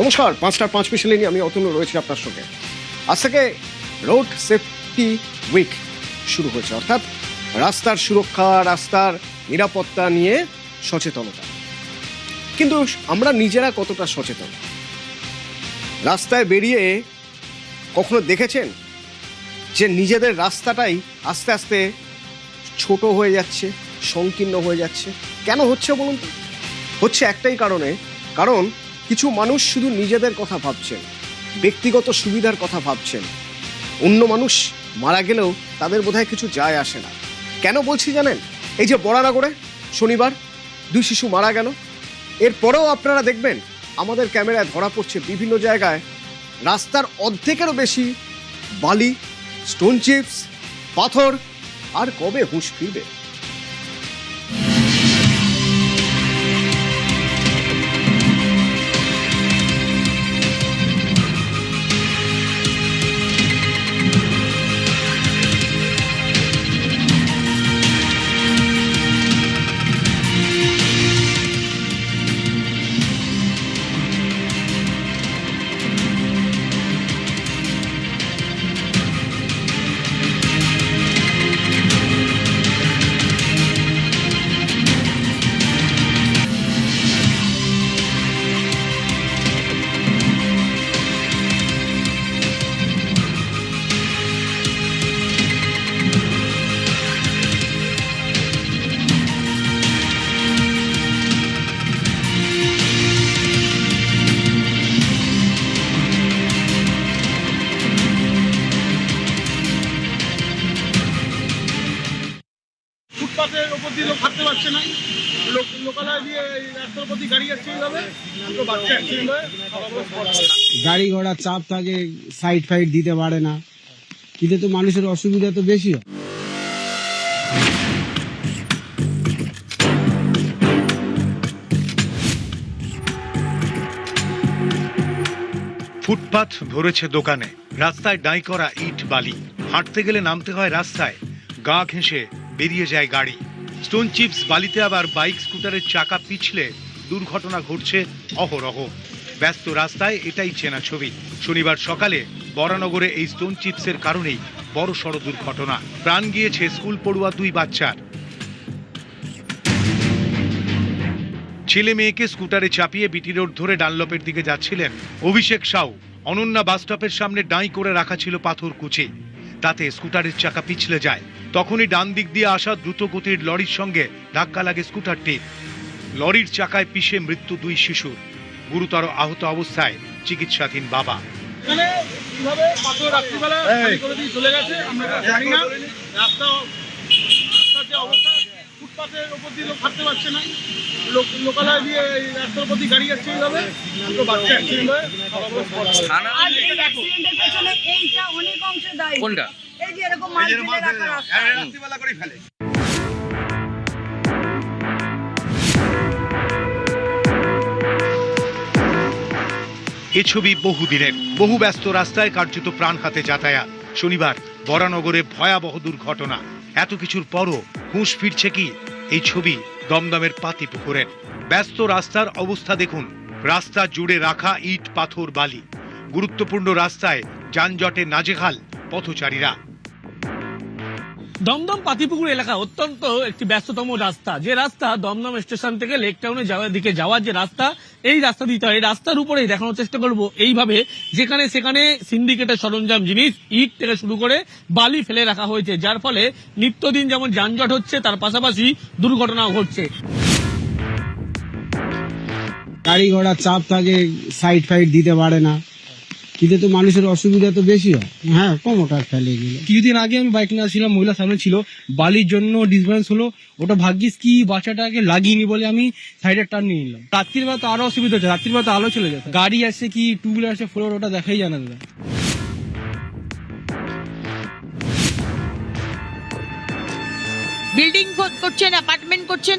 নমস্কার, 5টার 5 মিশনে নিয়ে আমি অতনু রয়েছি আপনার সঙ্গে। আজ থেকে রোড সেফটি উইক শুরু হয়েছে, অর্থাৎ রাস্তার সুরক্ষা, রাস্তার নিরাপত্তা নিয়ে সচেতনতা। কিন্তু আমরা নিজেরা কতটা সচেতন? রাস্তায় বেরিয়ে কখনো দেখেছেন যে নিজেদের রাস্তাটাই আস্তে আস্তে ছোট হয়ে যাচ্ছে, সংকীর্ণ হয়ে যাচ্ছে? কেন হচ্ছে বলুন তো? হচ্ছে একটাই কারণে, কারণ কিছু মানুষ শুধু নিজেদের কথা ভাবছেন, ব্যক্তিগত সুবিধার কথা ভাবছেন। অন্য মানুষ মারা গেলেও তাদের বোধহয় কিছু যায় আসে না। কেন বলছি জানেন? এই যে বরানগরে শনিবার 2 শিশু মারা গেল, এরপরেও আপনারা দেখবেন আমাদের ক্যামেরায় ধরা পড়ছে বিভিন্ন জায়গায় রাস্তার অর্ধেকেরও বেশি বালি, স্টোন চিপস, পাথর। আর কবে হুঁশ ফিরবে? ফুটপাতের ওপর দিয়ে লোক হাঁটতে পারছে না, লোকালয় দিয়ে রাস্তার প্রতি গাড়ি যাচ্ছে, এইভাবে দুটো বাচ্চা অ্যাক্সিডেন্ট হয়ে গাড়ি ঘোড়ার চাপ থাকে, সাইড ফাইড দিতে পারে না, এতে তো মানুষের অসুবিধা তো বেশি হয়। ফুটপাথ ভরেছে দোকানে, রাস্তায় ডাই করা ইট বালি, হাঁটতে গেলে নামতে হয় রাস্তায়, গা ঘেঁষে বেরিয়ে যায় গাড়ি। স্টোন চিপস বালিতে আবার বাইক স্কুটারের চাকা পিছলে দুর্ঘটনা ঘটছে অহরহ। ব্যস্ত রাস্তায় এটাই চেনা ছবি। শনিবার সকালে বরানগরে এই স্টোন চিপসের কারণেই বড়সড় দুর্ঘটনা, প্রাণ গিয়েছে স্কুল পড়ুয়া 2 বাচ্চার। ছেলে মেয়েকে স্কুটারে চাপিয়ে বিটি রোড ধরে ডানলপের দিকে যাচ্ছিলেন অভিষেক সাউ। অনন্যা বাস স্টপের সামনে ডাঁই করে রাখা ছিল পাথর কুচি, তাতে স্কুটারের চাকা পিছলে যায়। তখনই ডান দিক দিয়ে আসা দ্রুত গতির লরির সঙ্গে ধাক্কা লাগে স্কুটারটির। লরির চাকায় পিষে মৃত্যু 2 শিশুর, গুরুতর আহত অবস্থায় চিকিৎসাধীন বাবা। এখানে কিভাবে পাথর রাত্রিবেলা গাড়ি করে দিয়ে চলে গেছে আমরা জানি না। রাস্তার যে অবস্থা, ফুটপাতের ওপর দিয়ে লোক হাঁটতে পারছে না, লোকালয় দিয়ে রাস্তার প্রতি গাড়ি যাচ্ছে, এইভাবে দুটো বাচ্চা অ্যাক্সিডেন্ট হয়ে এইটা অনেক অংশে দায়ী। কোনটা? এই যে এরকম মাল ফেলে রাখা রাস্তা। রাত্রিবেলা করে ফেলে। এ ছবি বহুদিনের। বহু ব্যস্ত রাস্তায় কার্যত প্রাণ হাতে যাতায়াত। শনিবার বরানগরে ভয়াবহ দুর্ঘটনা। এত কিছুর পরও হুঁশ ফিরছে কি? এই ছবি দমদমের পাতিপুকুরের। ব্যস্ত রাস্তার অবস্থা দেখুন। রাস্তা জুড়ে রাখা ইট, পাথর, বালি। গুরুত্বপূর্ণ রাস্তায় যানজটে নাজেহাল পথচারীরা। দমদম পাতিপুকুর এলাকা অত্যন্ত একটি ব্যস্ততম রাস্তা, যে রাস্তা দমদম স্টেশন থেকে লেক টাউনে যাওয়ার দিকে যাওয়ার যে রাস্তা, এই রাস্তা দিতে হয়। এই রাস্তার উপরেই দেখানোর চেষ্টা করবো এইভাবে যেখানে সেখানে সিন্ডিকেটের সরঞ্জাম জিনিস, ইট থেকে শুরু করে বালি ফেলে রাখা হয়েছে, যার ফলে নিত্যদিন যেমন যানজট হচ্ছে তার পাশাপাশি দুর্ঘটনাও ঘটছে। গাড়ি ঘোড়ার চাপ থাকে, সাইড ফাইড দিতে পারে না, এতে তো মানুষের অসুবিধা তো বেশি হয়। হ্যাঁ, প্রমোটার ফেলে গেলে। কিছুদিন আগে আমি বাইক নিয়ে ছিলাম, মহিলা সামনে ছিল, বালির জন্য ডিসব্যালেন্স হলো, ওটা ভাগ্যিস কি বাচ্চাটাকে লাগিনি বলে আমি সাইডে টার্ন নিয়ে নিলাম। রাত্রির বেলা তো আরো অসুবিধা হচ্ছে, রাত্রির বেলা তো আলো চলে যায়, গাড়ি আসছে কি টু হুইলার আসছে, ফোর ওটা দেখাই জানা দাদা। বিল্ডিং করছেন, অ্যাপার্টমেন্ট করছেন,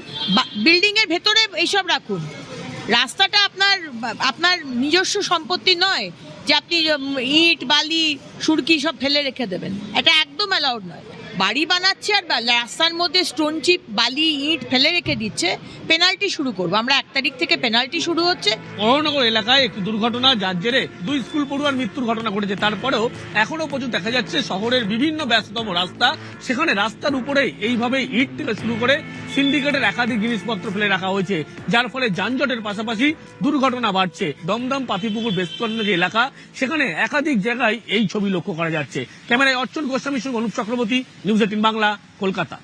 বিল্ডিং এর ভেতরে এইসব রাখুন। রাস্তাটা আপনার নিজস্ব সম্পত্তি নয় যে আপনি ইট, বালি, সুরকি সব ফেলে রেখে দেবেন। এটা একদম অ্যালাউড নয়। বাড়ি বানাচ্ছে আর রাস্তার মধ্যে স্টোন চিপ বালি ইট ফেলে রেখে দিচ্ছে, পেনাল্টি শুরু করবো আমরা। 1 তারিখ থেকে পেনাল্টি শুরু হচ্ছে। বড়নগর এলাকায় একটি দুর্ঘটনা, যার জেরে 2 স্কুল পড়ুয়ার মৃত্যুর ঘটনা ঘটেছে। তারপরেও এখনো পর্যন্ত দেখা যাচ্ছে শহরের বিভিন্ন ব্যস্ততম রাস্তা, সেখানে রাস্তার উপরে এইভাবে ইট থেকে শুরু করে সিন্ডিকেটের একাধিক জিনিসপত্র ফেলে রাখা হয়েছে, যার ফলে যানজটের পাশাপাশি দুর্ঘটনা বাড়ছে। দমদম পাতিপুকুর বেস্তন্ন যে এলাকা, সেখানে একাধিক জায়গায় এই ছবি লক্ষ্য করা যাচ্ছে। ক্যামেরায় অর্চন গোস্বামীর সঙ্গে অনুপ চক্রবর্তী, নিউজ 18 বাংলা, কলকাতা।